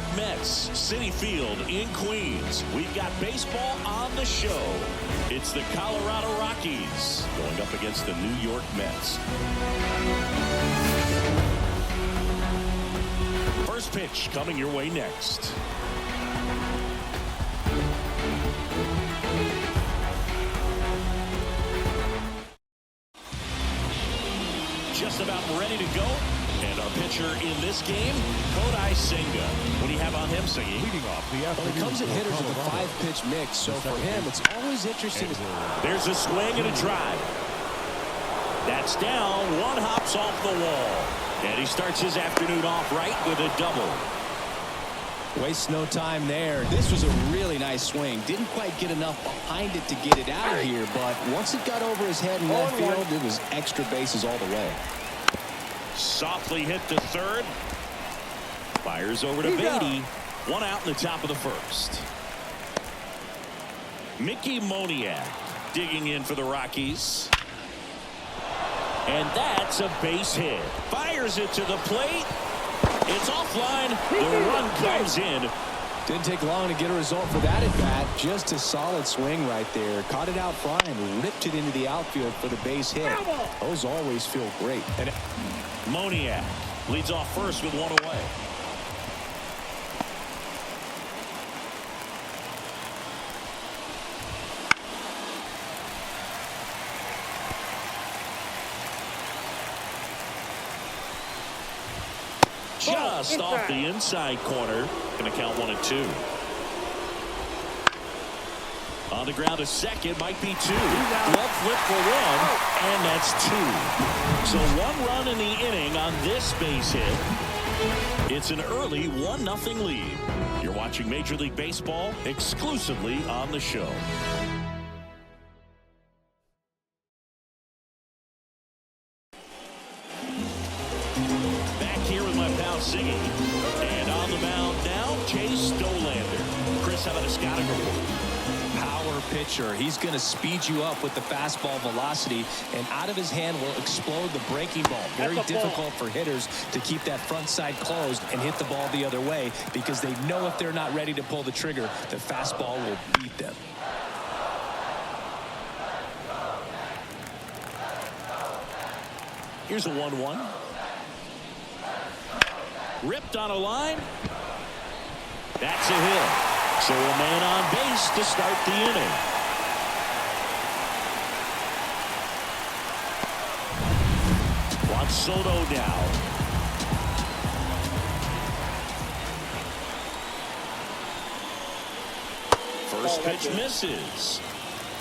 York Mets, Citi Field in Queens. We've got baseball on the show. It's the Colorado Rockies going up against the New York Mets. First pitch coming your way next. Just about ready to go. And our pitcher in this game, Codai Senga. What do you have on him, singing? Well, he comes at hitters with a 5-pitch mix, so for him, it's always interesting. There's a swing and a drive. That's down. One hops off the wall. And he starts his afternoon off right with a double. Wastes no time there. This was a really nice swing. Didn't quite get enough behind it to get it out of here, but once it got over his head in left field, it was extra bases all the way. Softly hit to third. Fires over to Beatty. One out in the top of the first. Mickey Moniak digging in for the Rockies. And that's a base hit. Fires it to the plate. It's offline. The run comes in. Didn't take long to get a result for that at bat. Just a solid swing right there. Caught it out front and ripped it into the outfield for the base hit. Those always feel great. And Moniak leads off first with one away. Just off the inside corner. Going to count 1-2. On the ground to second, might be two. Glove flip for one, and that's two. So one run in the inning on this base hit. It's an early 1-0 lead. You're watching Major League Baseball exclusively on the show. Back here with my pal Siggy. And on the mound now, Chase Dollander. Chris, how about a scouting report? Pitcher. He's going to speed you up with the fastball velocity, and out of his hand will explode the breaking ball. Very difficult for hitters to keep that front side closed and hit the ball the other way, because they know if they're not ready to pull the trigger, the fastball will beat them. Here's a 1-1. Ripped on a line. That's a hit. So a man on base to start the inning. Juan Soto now. First pitch misses.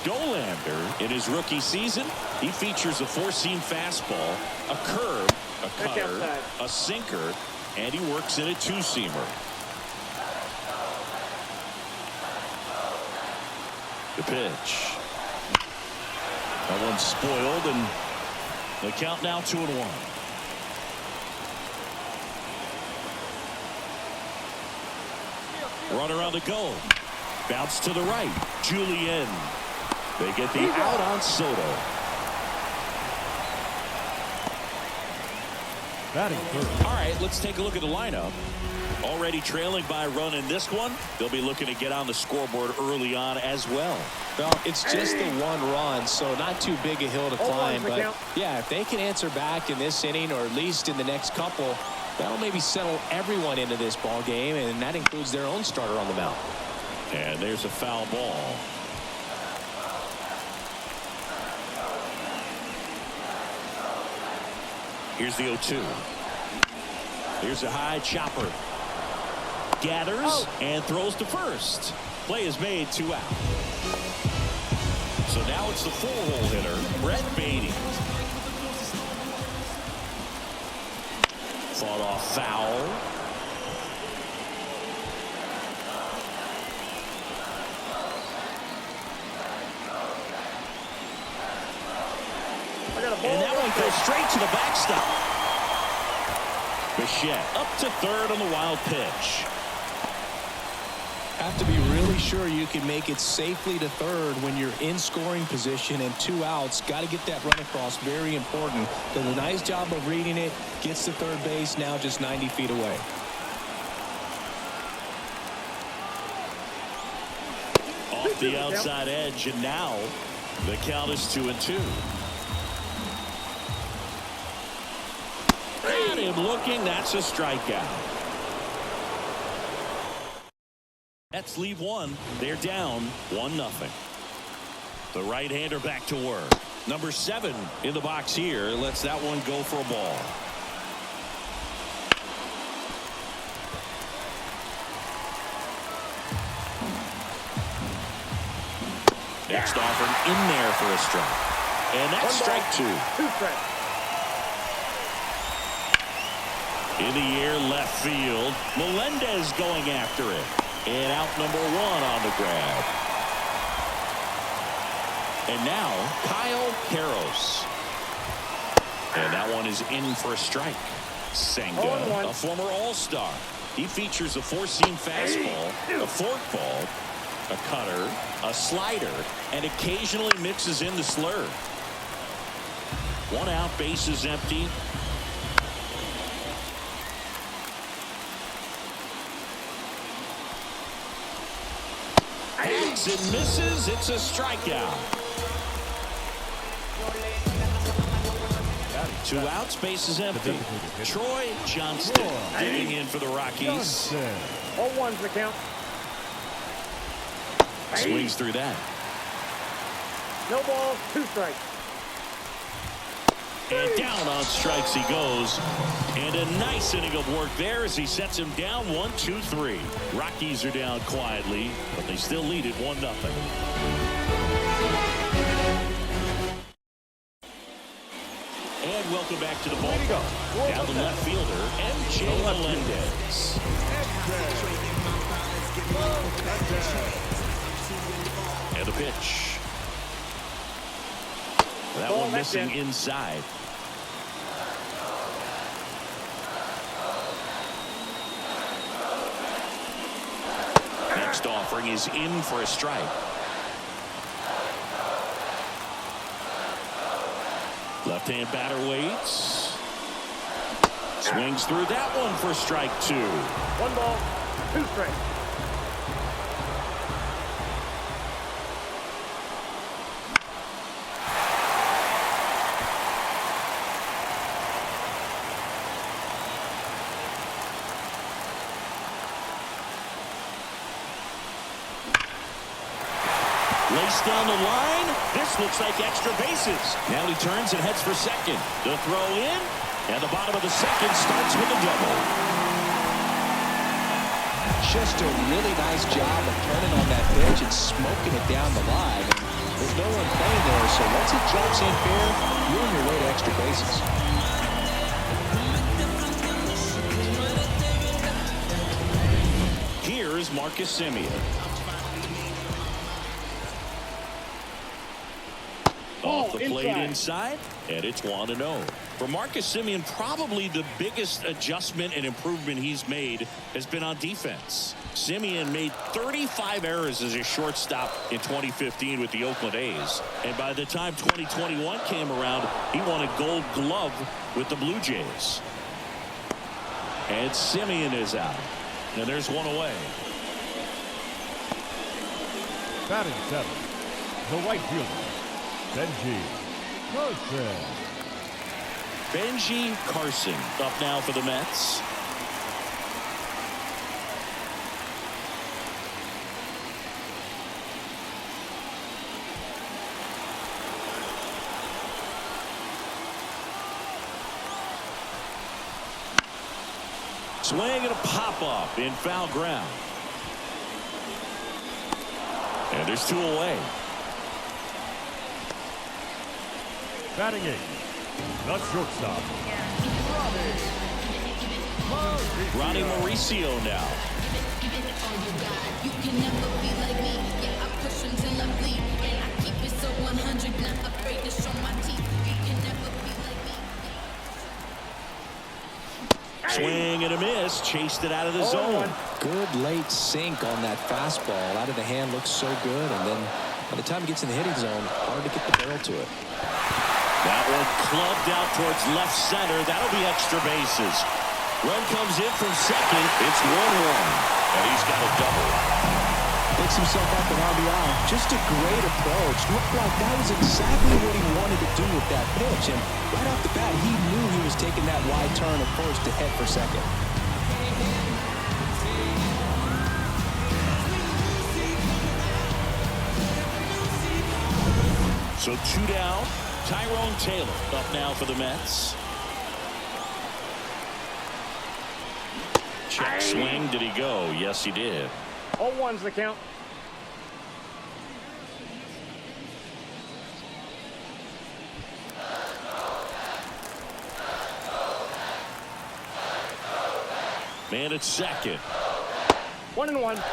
Dollander, in his rookie season, he features a four-seam fastball, a curve, a cutter, a sinker, and he works in a two-seamer. The pitch. That one's spoiled, and the count now 2-1. Runner on the go. Bounce to the right. Julian. They get the out on Soto. All right, let's take a look at the lineup. Already trailing by a run in this one. They'll be looking to get on the scoreboard early on as well. Well, it's just the one run, so not too big a hill to climb. But, yeah, if they can answer back in this inning or at least in the next couple, that'll maybe settle everyone into this ball game, and that includes their own starter on the mound. And there's a foul ball. Here's the 0-2. Here's a high chopper. Gathers and throws to first. Play is made, 2 out. So now it's the four-hole hitter, Brett Beatty. Fought off foul. And that one goes straight to the backstop. Bichette up to third on the wild pitch. Have to be really sure you can make it safely to third when you're in scoring position and 2 outs. Got to get that run across. Very important. Does a nice job of reading it. Gets to third base, now just 90 feet away. Off the outside edge, and now the count is 2-2. At him looking, that's a strikeout. Mets leave one. They're down 1-0. The right-hander back to work. Number 7 in the box here lets that one go for a ball. Next offering in there for a strike. And that's strike 2. 2 strikes. In the air left field. Melendez going after it. And out number 1 on the grab. And now Kyle Harros. And that one is in for a strike. Senga, a former all-star. He features a 4-seam fastball, a forkball, a cutter, a slider, and occasionally mixes in the slurve. 1 out, bases empty. Hacks and misses. It's a strikeout. 2 outs, bases empty. Troy Johnston digging in for the Rockies. 0-1's the count. Swings through that. No balls, 2 strikes. And down on strikes he goes. And a nice inning of work there as he sets him down 1-2-3. Rockies are down quietly, but they still lead it 1-0. And welcome back to the ballpark. Down the left fielder, MJ Melendez. And the pitch. That one missing inside. Next offering is in for a strike. Left-hand batter waits. Swings through that one for strike 2. 1 ball, 2 strikes. Laced down the line. This looks like extra bases. Now he turns and heads for second. The throw in, and the bottom of the second starts with a double. Just a really nice job of turning on that pitch and smoking it down the line. And there's no one playing there, so once it jumps in fair, you're on your way to extra bases. Here is Marcus Semien. Off the plate inside, and it's 1-0. For Marcus Semien, probably the biggest adjustment and improvement he's made has been on defense. Semien made 35 errors as a shortstop in 2015 with the Oakland A's. And by the time 2021 came around, he won a Gold Glove with the Blue Jays. And Semien is out. And there's one away. Batting 7, the right fielder, Benji Carson. Benji Carson up now for the Mets. Swing and a pop-up in foul ground. And there's 2 away. Batting 8, the shortstop, Ronnie Mauricio now. You can never be like me. Yeah, I push until I bleed. And I keep it so 100, not afraid to show my teeth. You can never be like me. Swing and a miss. Chased it out of the zone. Good late sink on that fastball. Out of the hand looks so good, and then by the time it gets in the hitting zone, hard to get the barrel to it. That one clubbed out towards left center. That'll be extra bases. Run comes in from second. It's 1-1. And he's got a double. Picks himself up an RBI. Just a great approach. Looked like that was exactly what he wanted to do with that pitch. And right off the bat, he knew he was taking that wide turn at first to head for second. So 2 down. Tyrone Taylor up now for the Mets. Check swing. Did he go? Yes, he did. 0-1's the count. Man at second. 1-1.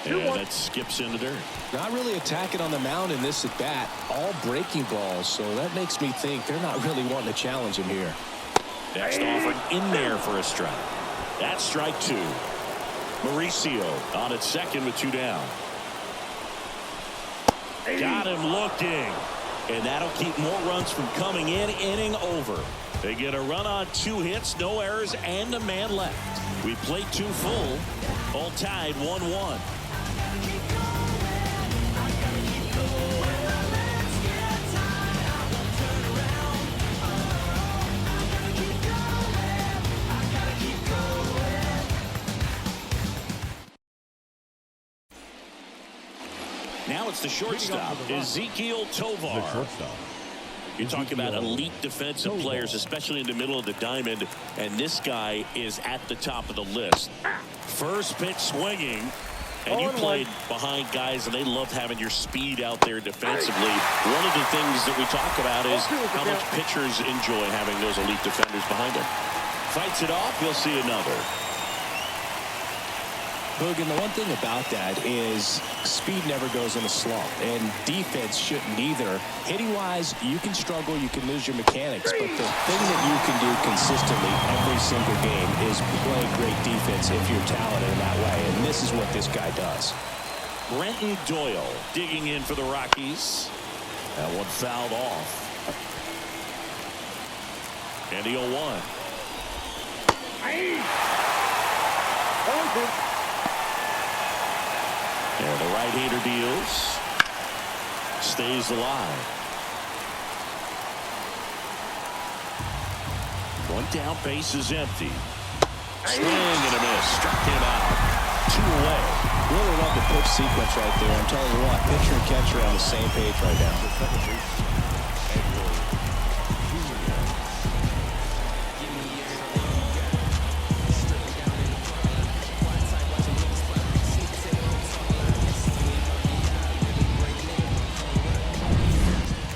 And that skips into dirt. Not really attacking on the mound in this at bat. All breaking balls, so that makes me think they're not really wanting to challenge him here. Next offering in there for a strike. That's strike 2. Mauricio on at second with 2 down. Got him looking. And that'll keep more runs from coming in. Inning over. They get a run on 2 hits, no errors, and a man left. We played 2 full. All tied 1-1. Now it's the shortstop, Ezekiel Tovar. The shortstop. You talk about elite defensive players, especially in the middle of the diamond, and this guy is at the top of the list. First pitch swinging, and you played behind guys, and they love having your speed out there defensively. One of the things that we talk about is how much pitchers enjoy having those elite defenders behind them. Fights it off, you'll see another. Boog, and the one thing about that is speed never goes in a slump, and defense shouldn't either. Hitting-wise, you can struggle, you can lose your mechanics, but the thing that you can do consistently every single game is play great defense if you're talented in that way, and this is what this guy does. Brenton Doyle digging in for the Rockies. That one fouled off. And the 0-1. And the right-hander deals. Stays alive. 1 down, base is empty. Swing and a miss. Struck him out. 2 away. Really love the pitch sequence right there. I'm telling you what, pitcher and catcher are on the same page right now.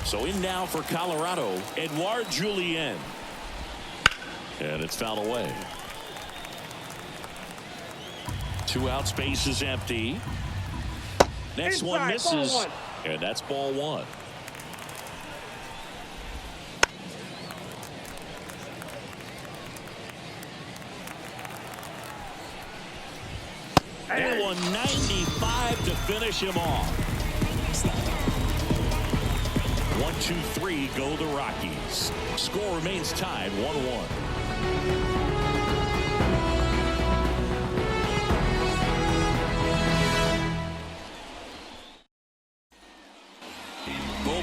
So in now for Colorado, Edouard Julien. And it's fouled away. 2 outs, base is empty. Next one misses. And that's ball 1. That one 95 to finish him off. 1-2-3 go the Rockies. Score remains tied 1-1.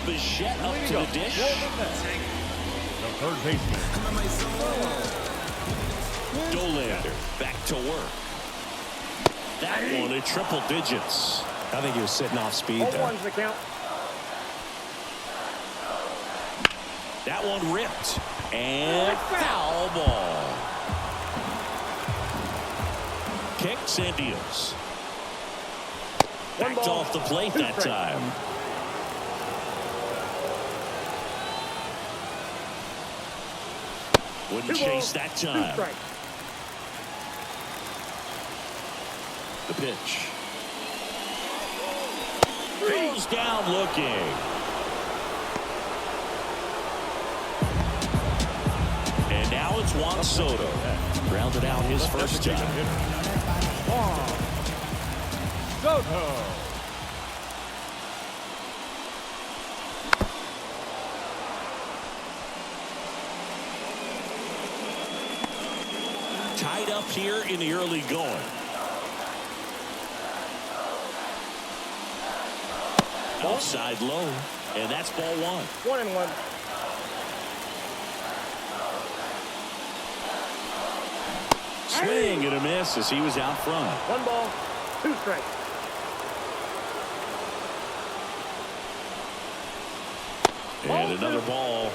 Bichette up to the dish. The third baseman. Dollander back to work. That one in triple digits. I think he was sitting off speed there. 0-1's the count. That one ripped. And foul ball. Kicks and deals. Backed off the plate that time. Wouldn't chase that time. The pitch. Goes down looking. And now it's Juan Soto. Grounded out his first time. Juan Soto. Tied up here in the early going. Outside low, and that's ball one. 1-1. Swing and a miss as he was out front. 1 ball, 2 strikes. And another ball.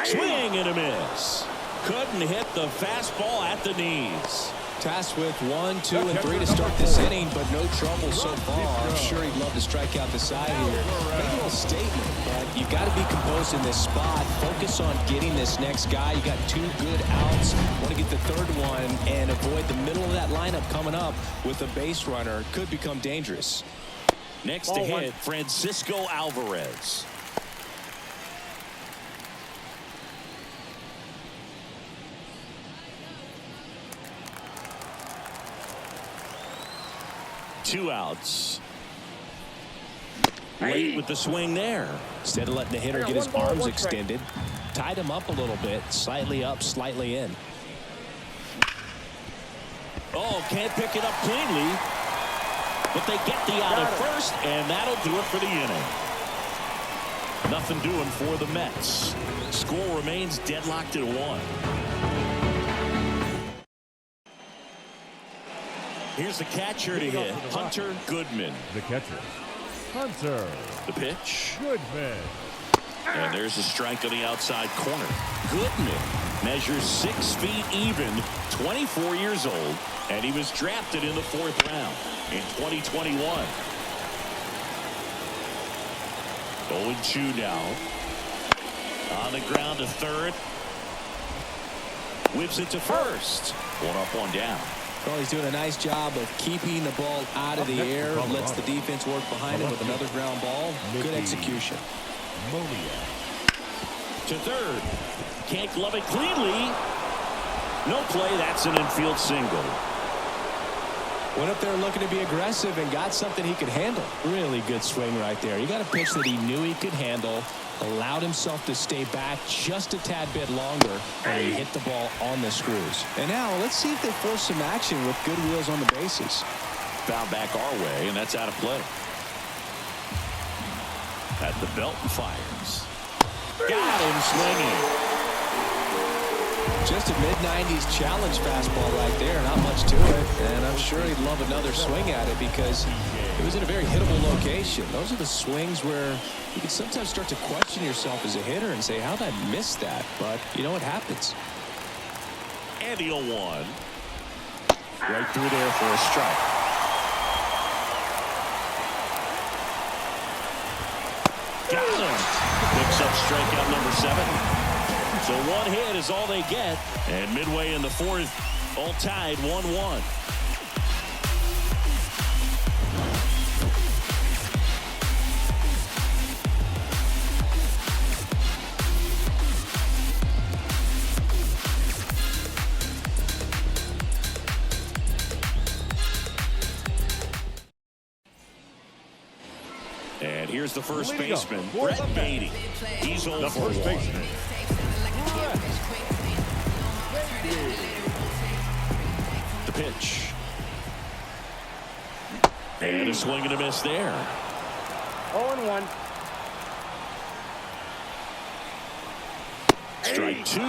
Swing and a miss. Couldn't hit the fastball at the knees. Tasked with 1, 2, and 3 to start this inning, but no trouble so far. I'm sure he'd love to strike out the side here. Make a little statement, but you got to be composed in this spot. Focus on getting this next guy. You got 2 good outs. Want to get the 3rd one and avoid the middle of that lineup coming up with a base runner. Could become dangerous. Next to hit, Francisco Alvarez. Two outs. Late with the swing there. Instead of letting the hitter get his arms extended, tied him up a little bit, slightly up, slightly in. Oh, can't pick it up cleanly. But they get the out at first, and that'll do it for the inning. Nothing doing for the Mets. Score remains deadlocked at 1. Here's the catcher to hit, Hunter Goodman. The catcher, Hunter. The pitch. Goodman. And there's a strike on the outside corner. Goodman measures 6 feet even, 24 years old, and he was drafted in the 4th round in 2021. 0-2 now. On the ground to 3rd. Whips it to 1st. 1 up, 1 down. Well, he's doing a nice job of keeping the ball out of the air. Lets the defense work behind him with another ground ball. Good execution. To 3rd. Can't glove it cleanly. No play. That's an infield single. Went up there looking to be aggressive and got something he could handle. Really good swing right there. You got a pitch that he knew he could handle. Allowed himself to stay back just a tad bit longer, and he hit the ball on the screws. And now let's see if they force some action with good wheels on the bases. Foul back our way, and that's out of play. At the belt and fires. Got him swinging. Just a mid-90s challenge fastball right there. Not much to it. And I'm sure he'd love another swing at it because it was in a very hittable location. Those are the swings where you can sometimes start to question yourself as a hitter and say, how did I miss that? But you know what happens. And the 0-1. Right through there for a strike. Got him. Picks up strikeout number 7. So 1 hit is all they get. And midway in the 4th, all tied 1-1. And here's the first baseman, Brett Beatty. He's 0 for 1. The pitch. And a swing and a miss there. 0-1. Strike 2.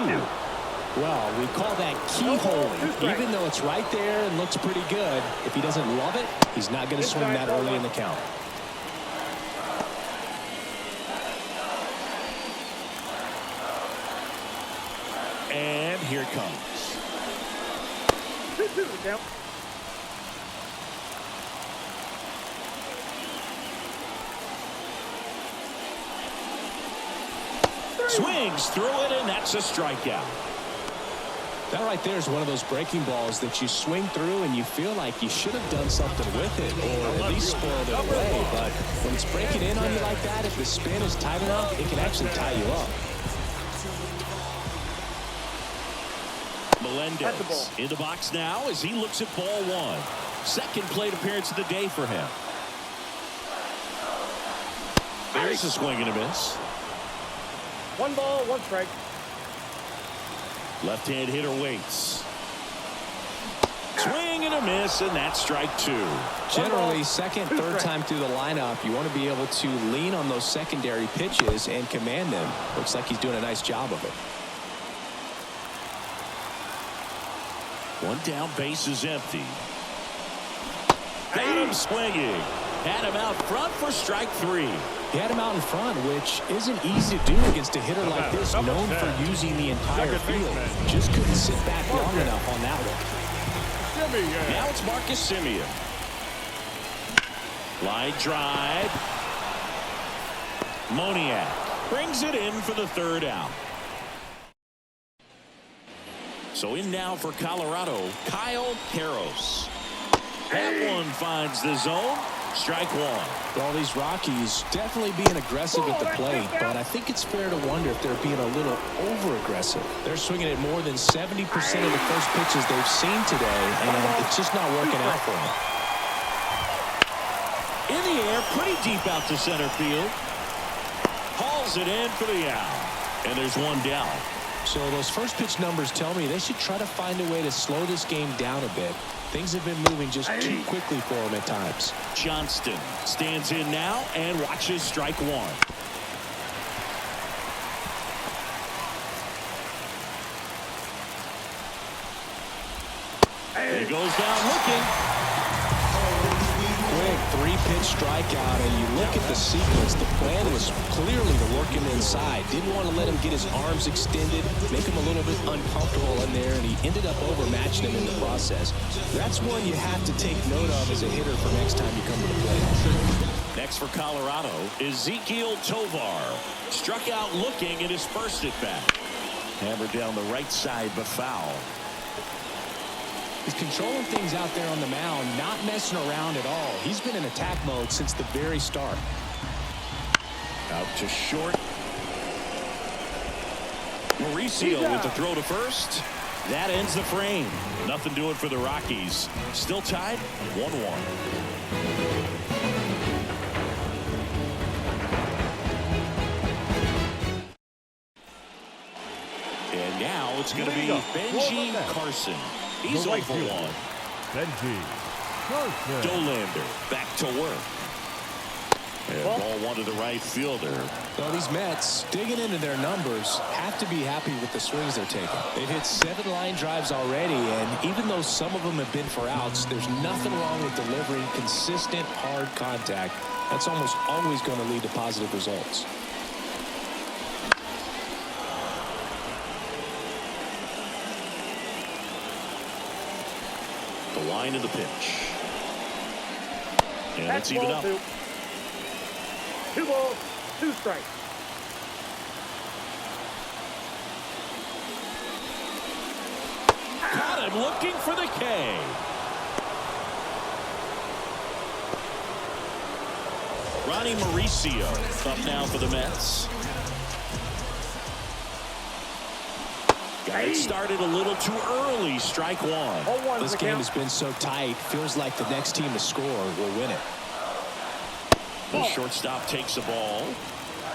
Well, we call that keyholing. Even though it's right there and looks pretty good, if he doesn't love it, he's not going to swing that early in the count. And here it comes. 2-2 count. Swings through it, and that's a strikeout. That right there is one of those breaking balls that you swing through and you feel like you should have done something with it or at least spoiled it away. But when it's breaking in on you like that, if the spin is tight enough, it can actually tie you up. Melendez in the box now as he looks at ball 1. Second plate appearance of the day for him. There's a swing and a miss. 1 ball, 1 strike. Left-hand hitter waits. Swing and a miss, and that's strike 2. Generally, second, third time through the lineup, you want to be able to lean on those secondary pitches and command them. Looks like he's doing a nice job of it. 1 down, base is empty. Got him swinging. Had him out front for strike 3. He had him out in front, which isn't easy to do against a hitter like this, known for using the entire field. Just couldn't sit back long enough on that one. Now it's Marcus Semien. Line drive. Moniak brings it in for the 3rd out. So in now for Colorado, Kyle Karros. That one finds the zone. Strike 1. Well, these Rockies definitely being aggressive at the plate, but I think it's fair to wonder if they're being a little over-aggressive. They're swinging at more than 70% of the first pitches they've seen today, and it's just not working out for them. In the air, pretty deep out to center field. Hauls it in for the out. And there's 1 down. So those first pitch numbers tell me they should try to find a way to slow this game down a bit. Things have been moving just too quickly for him at times. Johnston stands in now and watches strike 1. He goes down looking. Quick 3-pitch strikeout, and you look at the sequence. The plan was clearly to work him inside. Didn't want to let him get his arms extended, make him a little bit uncomfortable in there, and he ended up overmatching him in the process. That's one you have to take note of as a hitter for next time you come to the plate. Next for Colorado, Ezequiel Tovar. Struck out looking at his first at bat. Hammered down the right side, but foul. He's controlling things out there on the mound, not messing around at all. He's been in attack mode since the very start. Out to short. Mauricio with the throw to first. That ends the frame. Nothing doing for the Rockies. Still tied 1-1. And now it's going to be Benji Carson. He's 0 for 1. Benji Carson. Dollander back to work. And ball 1 to the right fielder. Well, these Mets, digging into their numbers, have to be happy with the swings they're taking. They've hit 7 line drives already, and even though some of them have been for outs, there's nothing wrong with delivering consistent, hard contact. That's almost always going to lead to positive results. The line of the pitch. And it's even up. 2 balls, 2 strikes. Caught him looking for the K. Ronnie Mauricio up now for the Mets. Got it started a little too early. Strike 1. This game has been so tight. Feels like the next team to score will win it. The shortstop takes the ball.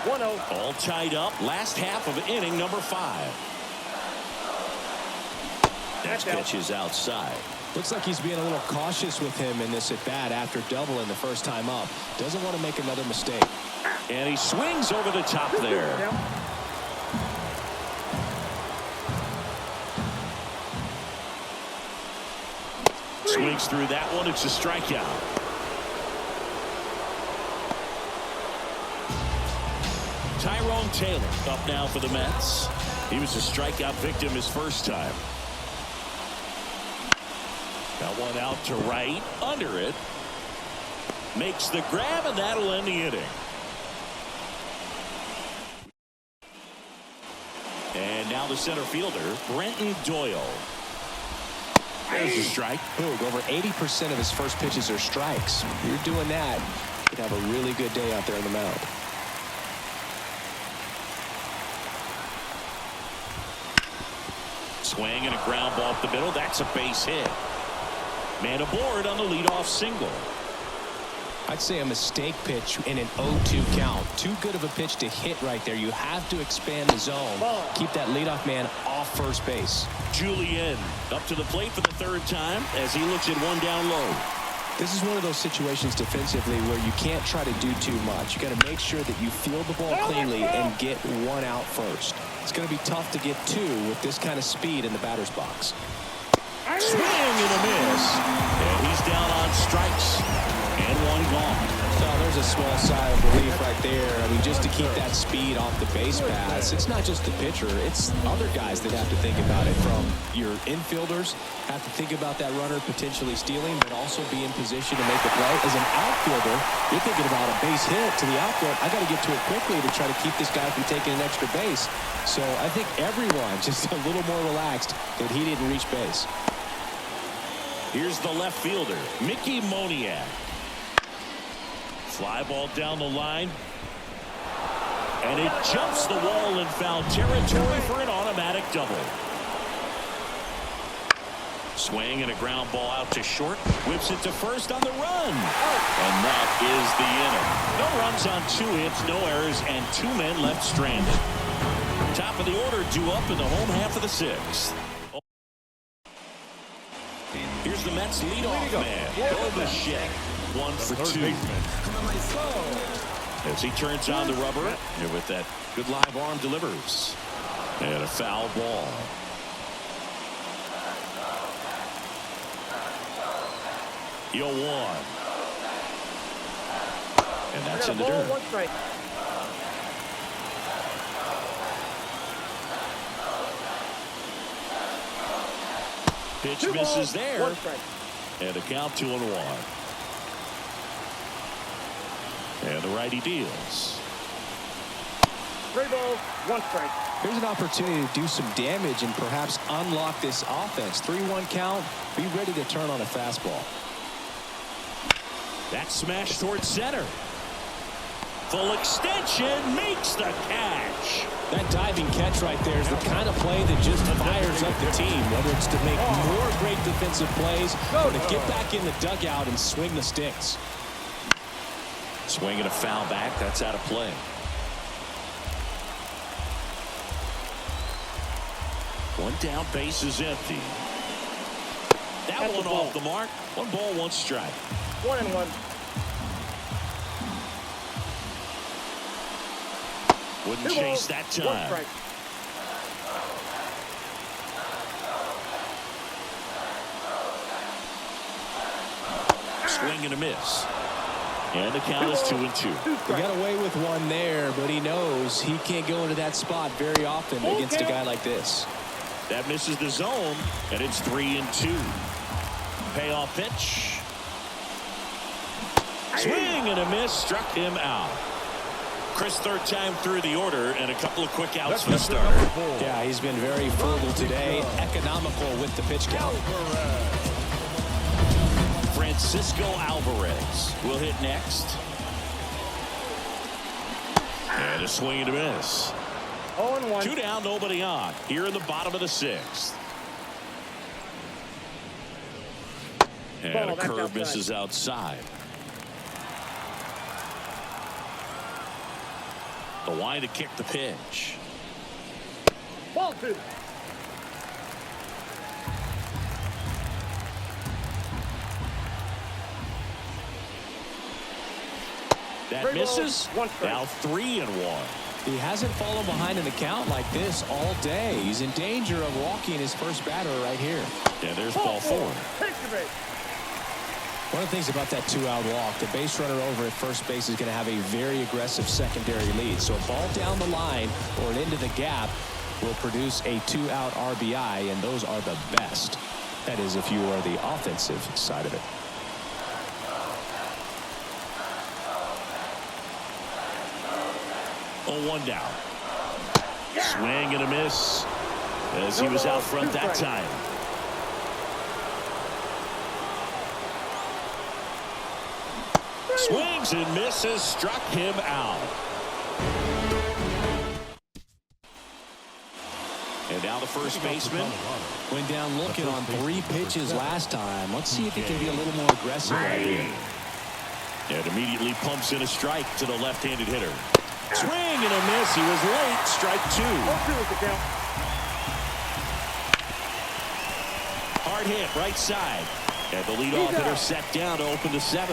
1-0. All tied up. Last half of inning number 5. Next pitch is outside. Looks like he's being a little cautious with him in this at bat after doubling the first time up. Doesn't want to make another mistake. And he swings over the top there. Swings through that one. It's a strikeout. Tyrone Taylor up now for the Mets. He was a strikeout victim his first time. Got one out to right. Under it. Makes the grab, and that'll end the inning. And now the center fielder, Brenton Doyle. There's a strike. Boog, over 80% of his first pitches are strikes. If you're doing that, you could have a really good day out there on the mound. Swing and a ground ball up the middle. That's a base hit. Man aboard on the leadoff single. I'd say a mistake pitch in an 0-2 count. Too good of a pitch to hit right there. You have to expand the zone. Keep that leadoff man off first base. Julian up to the plate for the third time as he looks at one down low. This is one of those situations defensively where you can't try to do too much. You got to make sure that you field the ball cleanly and get one out first. It's going to be tough to get two with this kind of speed in the batter's box. Swing and a miss. And he's down on strikes. And one gone. Well, there's a small sigh of relief right there. I mean, just to keep that speed off the base paths. It's not just the pitcher. It's other guys that have to think about it. From your infielders, have to think about that runner potentially stealing, but also be in position to make a play. As an outfielder, you're thinking about a base hit to the outfield. I got to get to it quickly to try to keep this guy from taking an extra base. So I think everyone just a little more relaxed that he didn't reach base. Here's the left fielder, Mickey Moniak. Fly ball down the line. And it jumps the wall in foul territory for an automatic double. Swing and a ground ball out to short. Whips it to first on the run. And that is the inning. No runs on 2 hits, no errors, and 2 men left stranded. Top of the order due up in the home half of the 6th. Here's the Mets leadoff man, Bo Bichette. 1 for 2. As he turns on the rubber, and with that good live arm delivers. And a foul ball. Yo, 1. And that's in the dirt. 1 strike. Pitch misses there. 1 strike. And a count 2-1. And the righty deals. 3 balls, 1 strike. Here's an opportunity to do some damage and perhaps unlock this offense. 3-1 count. Be ready to turn on a fastball. That smash towards center. Full extension makes the catch. That diving catch right there is the kind of play that just fires up the team, whether it's to make more great defensive plays or to get back in the dugout and swing the sticks. Swing and a foul back. That's out of play. One down, base is empty. That one off the mark. 1 ball, 1 strike. 1-1. Wouldn't chase that 1 time. strike. Swing and a miss. And the count is 2-2. He got away with one there, but he knows he can't go into that spot very often against a guy like this. That misses the zone, and it's 3-2. Payoff pitch. Swing and a miss, struck him out. Chris, third time through the order, and a couple of quick outs for the starter. Yeah, he's been very frugal today, economical with the pitch count. Francisco Alvarez will hit next. And a swing and a miss. 0-1. 2 down, nobody on. Here in the bottom of the 6th. And a curve misses outside. The line to kick the pitch. Ball 2. That misses. Now 3-1. He hasn't fallen behind in the count like this all day. He's in danger of walking his first batter right here. And there's ball 4. One of the things about that 2-out walk, the base runner over at first base is going to have a very aggressive secondary lead. So a ball down the line or into the gap will produce a 2-out RBI, and those are the best. That is, if you are the offensive side of it. Oh, 1 down. Swing and a miss as he was out front that time. Swings and misses, struck him out. And now the first baseman. Went down looking on 3 pitches last time. Let's see if he can be a little more aggressive right here. And immediately pumps in a strike to the left-handed hitter. Swing and a miss. He was late. Strike 2. 0-2 is the count. Hard hit right side. And the leadoff hitter set down to open the 7th.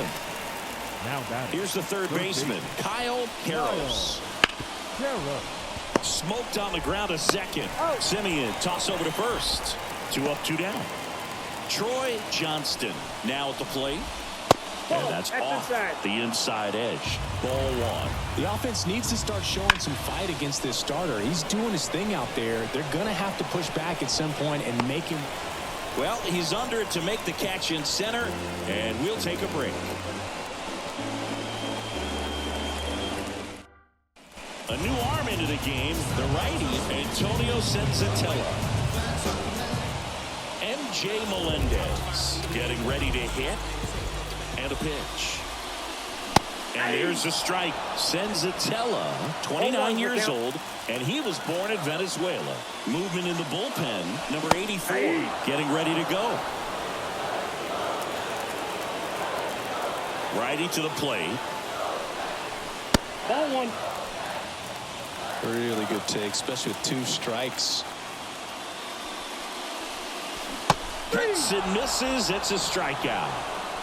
Now that Here's the third baseman, Kyle Karros. Smoked on the ground to second. Simeon toss over to first. 2 up, 2 down. Troy Johnston now at the plate. And that's off the inside edge. Ball 1. The offense needs to start showing some fight against this starter. He's doing his thing out there. They're going to have to push back at some point and make him. Well, he's under it to make the catch in center, and we'll take a break. A new arm into the game, the righty, Antonio Senzatella. MJ Melendez getting ready to hit. And a pitch. And there's a strike. Senzatella, 29 years old, and he was born in Venezuela. Movement in the bullpen, number 84, getting ready to go. Righty to the plate. Ball 1. Really good take, especially with 2 strikes. Hits and misses. It's a strikeout.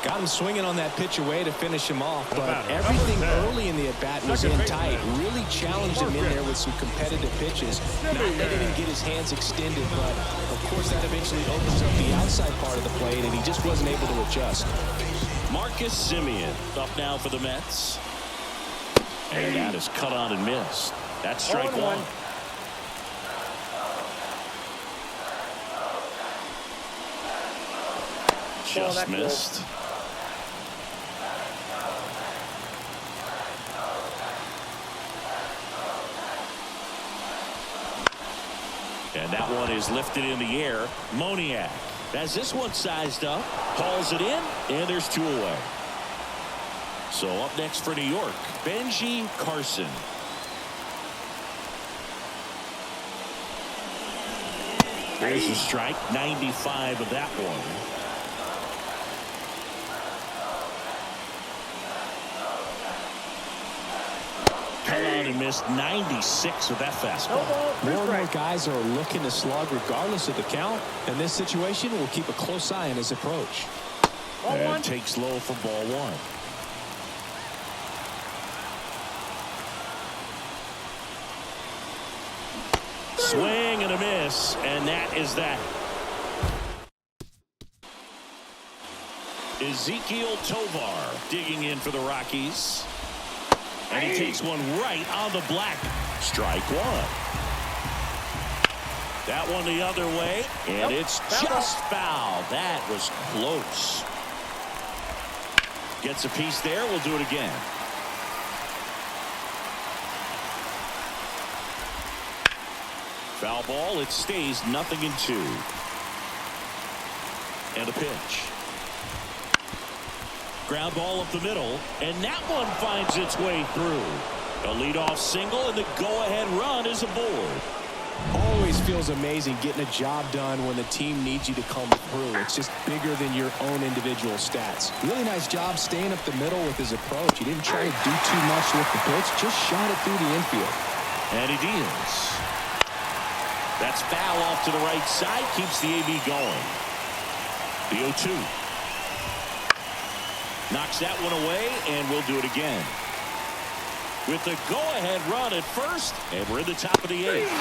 Got him swinging on that pitch away to finish him off, but everything early in the at-bat was in tight. Really challenged him in there with some competitive pitches. Not letting him get his hands extended, but of course that eventually opens up the outside part of the plate, and he just wasn't able to adjust. Marcus Simeon up now for the Mets. And that is cut on and missed. That's strike 1. Just missed. And that one is lifted in the air. Moniak has this one sized up, hauls it in, and there's 2 away. So up next for New York, Benji Carson. There's a strike, 95 of that one. And missed 96 with that fastball. More and more guys are looking to slug regardless of the count. In this situation, we'll keep a close eye on his approach. And takes low for ball 1. Swing and a miss, and that is that. Ezekiel Tovar digging in for the Rockies. And he takes one right on the black. Strike 1. That one the other way, and it's just foul. That was close. Gets a piece there. We'll do it again. Foul ball. It stays 0-2. And a pitch. Ground ball up the middle, and that one finds its way through. A leadoff single, and the go-ahead run is aboard. Always feels amazing getting a job done when the team needs you to come through. It's just bigger than your own individual stats. Really nice job staying up the middle with his approach. He didn't try to do too much with the pitch, just shot it through the infield. And he deals. That's foul off to the right side, keeps the AB going. The 0-2. Knocks that one away, and we'll do it again. With the go-ahead run at first, and we're in the top of the 8th.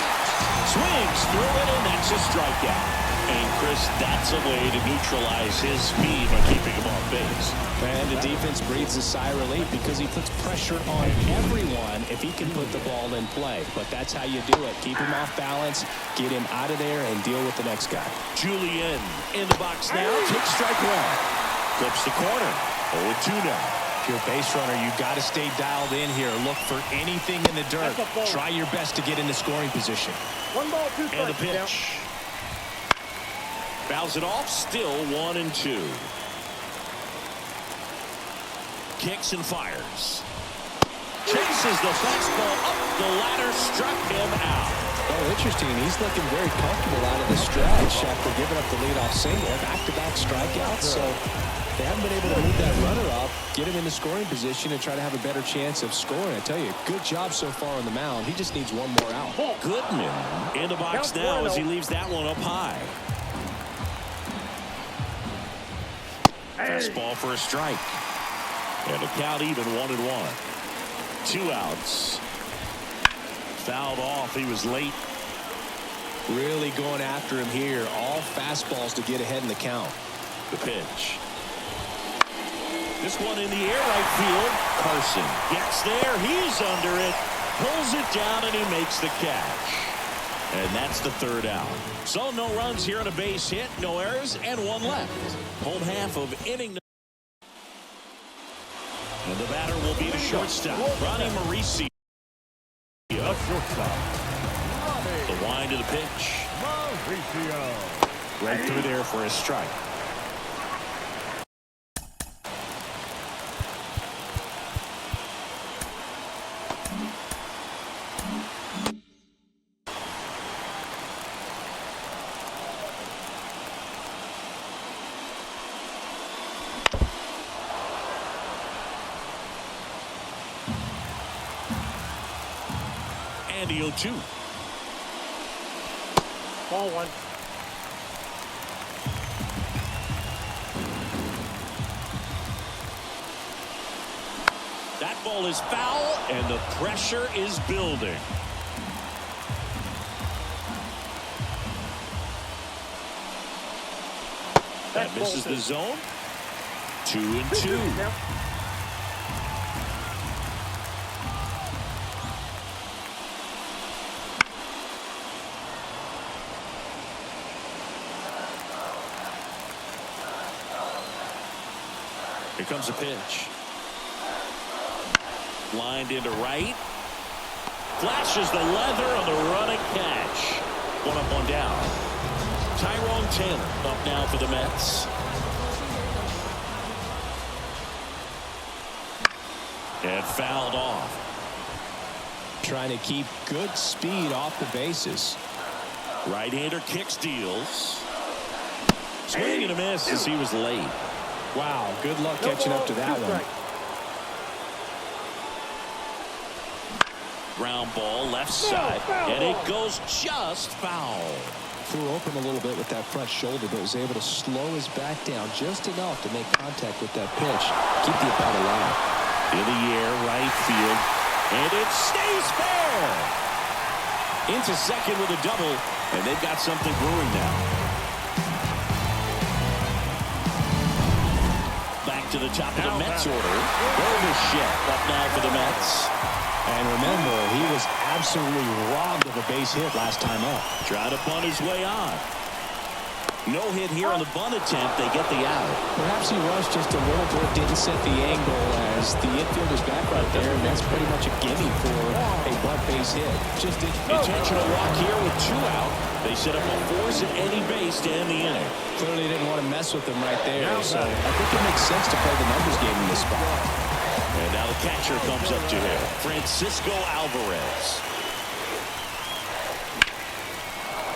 Swings through it, and that's a strikeout. And, Chris, that's a way to neutralize his speed by keeping him off base. And the defense breathes a sigh of relief because he puts pressure on everyone if he can put the ball in play. But that's how you do it. Keep him off balance, get him out of there, and deal with the next guy. Julian in the box now. Takes strike 1. Flips the corner. 0-2 now. If you're a base runner, you've got to stay dialed in here. Look for anything in the dirt. Try your best to get into scoring position. 1 ball, 2 strikes. And the pitch. Fouls it off. Still 1-2. Kicks and fires. Chases the fastball up the ladder. Struck him out. Oh, interesting. He's looking very comfortable out of the stretch after giving up the leadoff single. Back-to-back strikeouts. So They haven't been able to move that runner up, get him in the scoring position, and try to have a better chance of scoring. I tell you, good job so far on the mound. He just needs one more out. Goodman in the box now as he leaves that one up high. Fastball for a strike. And the count even 1-1. 2 outs. Fouled off. He was late. Really going after him here. All fastballs to get ahead in the count. The pitch. This one in the air, right field. Carson gets there. He's under it. Pulls it down, and he makes the catch. And that's the 3rd out. So no runs here on a base hit, no errors, and 1 left. Home half of inning. And the batter will be the shortstop, Ronnie Mauricio. The shortstop. The wind to the pitch. Mauricio. Right through there for a strike. And the 0-2. Ball 1. That ball is foul, and the pressure is building. That misses the zone. 2-2. Here comes a pitch. Lined into right. Flashes the leather on the running catch. 1 up, 1 down. Tyrone Taylor up now for the Mets. And fouled off. Trying to keep good speed off the bases. Right-hander kicks, deals. Swing and a miss as he was late. Wow, good luck catching up to that one. Ground ball left side, and it goes just foul. Threw open a little bit with that front shoulder, but was able to slow his back down just enough to make contact with that pitch. Keep the at-bat alive. In the air, right field, and it stays fair. Into second with a double, and they've got something brewing now. To the top of the Mets order. Overshed up now for the Mets. And remember, he was absolutely robbed of a base hit last time up. Trying to bunt his way on. No hit here on the bunt attempt. They get the out. Perhaps he rushed just a little bit, didn't set the angle as the infielder's back right there, and that's pretty much a gimme for a bunt base hit. Just intentional walk here with 2 out. They set up a force at any base to end the inning. Clearly didn't want to mess with them right there, so I think it makes sense to play the numbers game in this spot. And now the catcher comes up to him, Francisco Alvarez.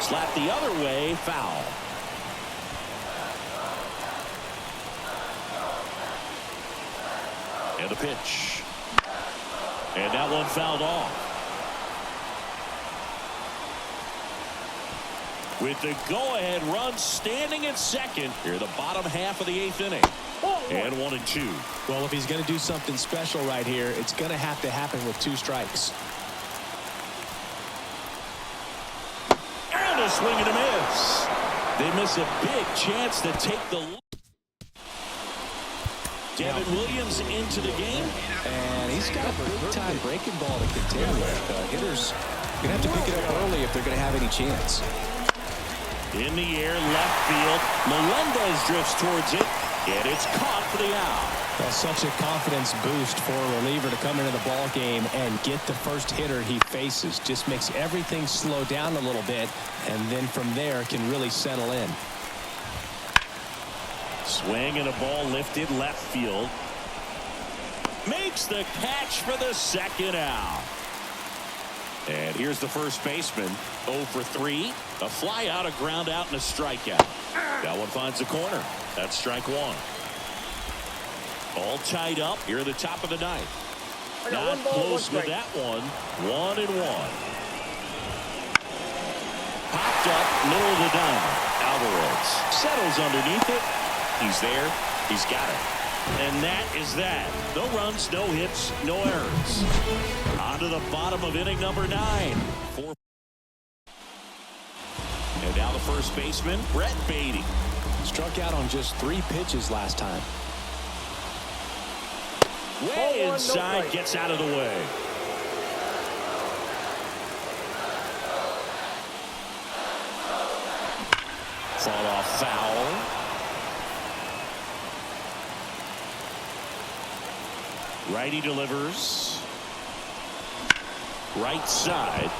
Slap the other way, foul. And a pitch. And that one fouled off. With the go-ahead run standing at second here, the bottom half of the 8th inning. And 1-2. Well, if he's going to do something special right here, it's going to have to happen with 2 strikes. And a swing and a miss. They miss a big chance to take the lead. Devin Williams into the game. And he's got a big-time breaking ball to contend with. Hitters going to have to pick it up early if they're going to have any chance. In the air, left field. Melendez drifts towards it, and it's caught for the out. Well, such a confidence boost for a reliever to come into the ball game and get the first hitter he faces. Just makes everything slow down a little bit, and then from there can really settle in. Swing and a ball lifted left field. Makes the catch for the 2nd out. And here's the first baseman, 0 for 3. A fly out, a ground out, and a strikeout. That one finds the corner. That's strike 1. All tied up here at the top of the ninth. I got Not one ball, close one with strike. that one. 1-1. Popped up, middle of the diamond. Alvarez settles underneath it. He's there. He's got it. And that is that. No runs, no hits, no errors. On to the bottom of inning number 9. And now the first baseman, Brett Beatty. Struck out on just 3 pitches last time. Way Ball one, no inside, strike. gets out of the way. Fought off foul. Righty delivers. Right side.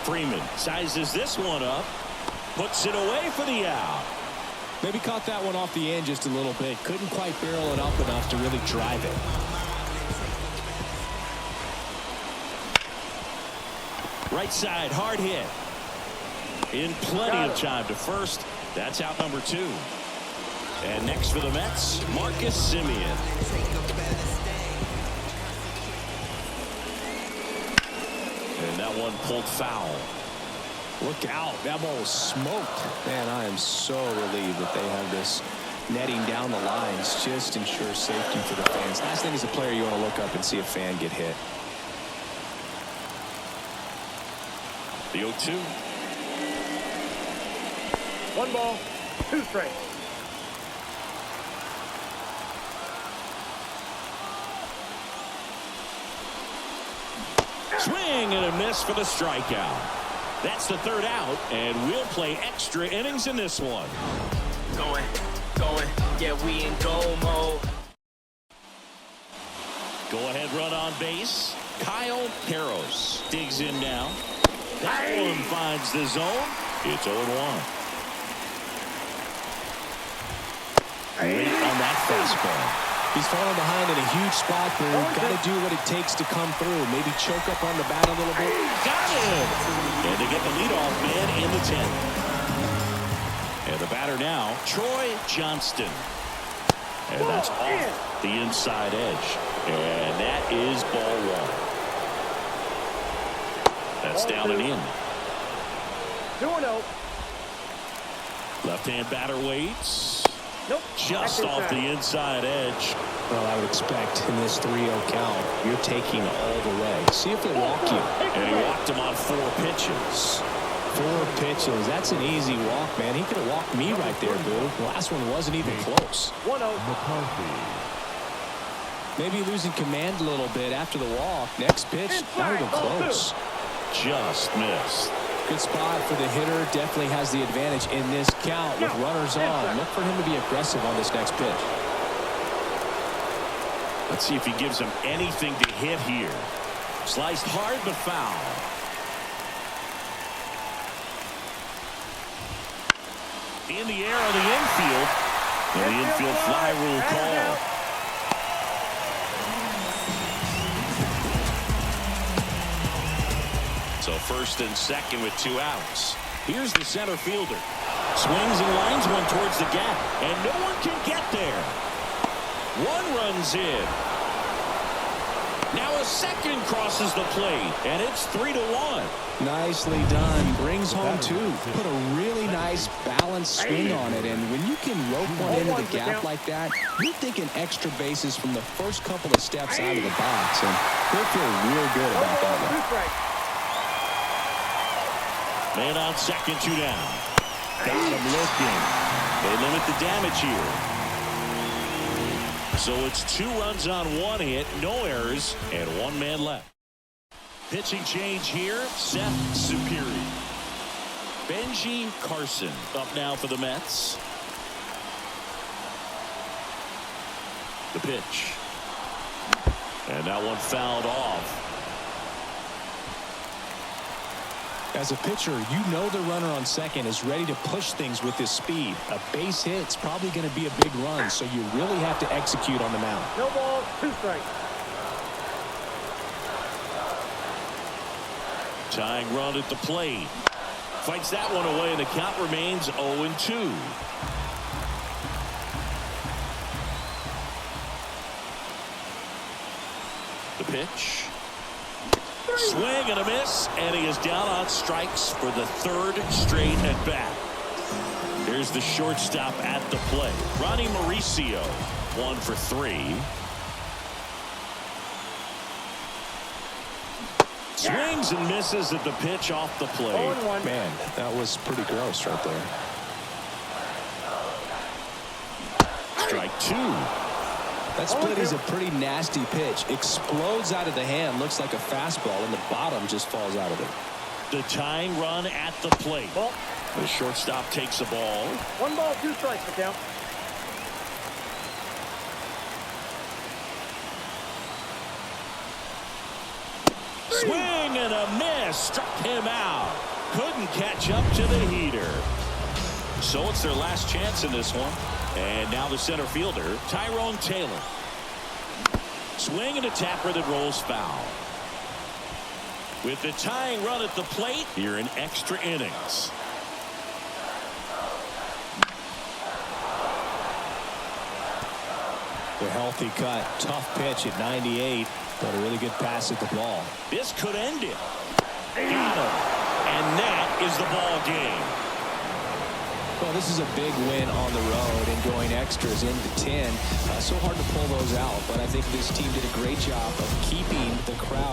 Freeman sizes this one up. Puts it away for the out. Maybe caught that one off the end just a little bit. Couldn't quite barrel it up enough to really drive it. Right side, hard hit. In plenty Got of it. time to first. That's out number 2. And next for the Mets, Marcus Semien. And that one pulled foul. Look out. That ball was smoked. Man, I am so relieved that they have this netting down the lines. Just ensure safety for the fans. Last thing as a player, you want to look up and see a fan get hit. The 0-2. 1 ball, 2 strikes. Swing and a miss for the strikeout. That's the 3rd out, and we'll play extra innings in this one. Going, yeah, we in go mode. Go ahead run on base. Kyle Peros digs in now. That one finds the zone. It's 0-1. Great on that fastball. He's falling behind in a huge spot, but we've got to do what it takes to come through. Maybe choke up on the bat a little bit. Got him! And to get the leadoff man in the 10th. And the batter now, Troy Johnston. And that's off the inside edge. And that is ball 1. That's down and in. 2-0. Left-hand batter waits. Nope. Just That's off the inside. inside edge. Well, I would expect in this 3-0 count, you're taking all the way. See if they walk you. And he walked him on 4 pitches. 4 pitches. That's an easy walk, man. He could have walked me right there, Boo. The last one wasn't even close. 1-0. McCarthy. Maybe losing command a little bit after the walk. Next pitch, not even close. Just missed. Good spot for the hitter. Definitely has the advantage in this count with runners on. Look for him to be aggressive on this next pitch. Let's see if he gives him anything to hit here. Sliced hard but foul. In the air on the infield. And the infield fly rule call. So first and second with 2 outs. Here's the center fielder. Swings and lines one towards the gap. And no one can get there. 1 runs in. Now a second crosses the plate. And it's 3-1. Nicely done. Brings home 2. Put a really nice balanced swing on it. And when you can rope one into the gap like that, you're thinking extra bases from the first couple of steps out of the box. And he'll feel real good about that one. 2 strikes. Man on second, 2 down. Got him looking. They limit the damage here. So it's 2 runs on 1 hit, no errors, and 1 man left. Pitching change here, Seth Superi. Benji Carson up now for the Mets. The pitch. And that one fouled off. As a pitcher, you know the runner on second is ready to push things with his speed. A base hit's probably going to be a big run, so you really have to execute on the mound. No ball, 2 strikes. Tying run at the plate. Fights that one away, and the count remains 0-2. The pitch. Swing and a miss, and he is down on strikes for the third straight at bat. Here's the shortstop at the plate. Ronnie Mauricio, 1 for 3. Swings and misses at the pitch off the plate. 0-1. Man, that was pretty gross right there. Strike 2. That split is a pretty nasty pitch. Explodes out of the hand. Looks like a fastball, and the bottom just falls out of it. The tying run at the plate. Ball. The shortstop takes a ball. 1 ball, 2 strikes, the count. Swing and a miss. Struck him out. Couldn't catch up to the heater. So it's their last chance in this one. And now the center fielder, Tyrone Taylor. Swing and a tapper that rolls foul. With the tying run at the plate, here in extra innings. The healthy cut. Tough pitch at 98, but a really good pass at the ball. This could end it. Got him. And that is the ball game. Well, this is a big win on the road and going extras into 10. So hard to pull those out, but I think this team did a great job of keeping the crowd.